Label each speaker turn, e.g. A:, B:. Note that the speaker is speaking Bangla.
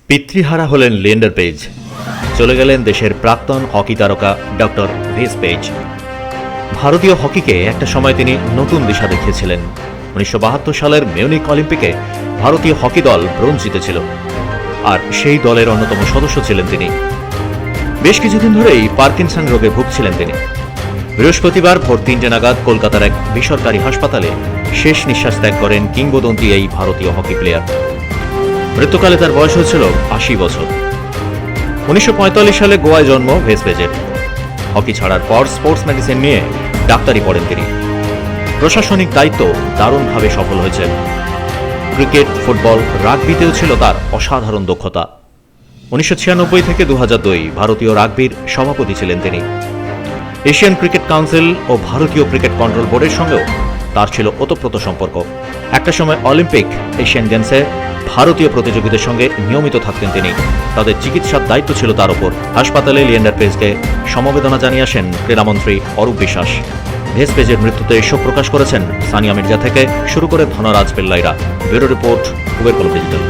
A: পিতৃহারা হলেন লিয়েন্ডার পেজ। চলে গেলেন দেশের প্রাক্তন হকি তারকা ডক্টর ভেস পেজ। ভারতীয় হকিকে একটা সময় তিনি নতুন দিশা দেখিয়েছিলেন। 1972 সালের মিউনিক অলিম্পিকে ভারতীয় হকি দল ব্রোঞ্জ জিতেছিল, আর সেই দলের অন্যতম সদস্য ছিলেন তিনি। বেশ কিছুদিন ধরেই পার্কিনসন রোগে ভুগছিলেন তিনি। বৃহস্পতিবার ভোর 3টে নাগাদ কলকাতার এক বেসরকারি হাসপাতালে শেষ নিঃশ্বাস ত্যাগ করেন কিংবদন্তি এই ভারতীয় হকি প্লেয়ার। মৃত্যুকালে তার বয়স হয়েছিল 80 বছর। 1945 সালে গোয়ায় জন্ম ভেস পেজের। হকি ছাড়ার পর স্পোর্টস মেডিসিন নিয়ে ডাক্তারি পড়েন তিনি। প্রশাসনিক দায়িত্ব দারুণভাবে সফল হয়েছেন। ক্রিকেট, ফুটবল, রাগবিতেও ছিল তার অসাধারণ দক্ষতা। 1996 থেকে 2002 ভারতীয় রাগবির সভাপতি ছিলেন তিনি। এশিয়ান ক্রিকেট কাউন্সিল ও ভারতীয় ক্রিকেট কন্ট্রোল বোর্ডের সঙ্গেও তার ছিল ওতপ্রোত সম্পর্ক। একটা সময় অলিম্পিক, এশিয়ান গেমসে ভারতীয় প্রতিযোগীদের সঙ্গে নিয়মিত থাকতেন তিনি। তাদের চিকিৎসার দায়িত্ব ছিল তার উপর। হাসপাতালে লিয়েন্ডার পেজকে সমবেদনা জানিয়ে আসেন ক্রীড়ামন্ত্রী অরূপ বিশ্বাস। ভেস পেজের মৃত্যুতে শোক প্রকাশ করেছেন সানিয়া মির্জা থেকে শুরু করে ধনরাজ পিল্লাইরা। ব্যুরো রিপোর্ট, কুবের কলম ডিজিটাল।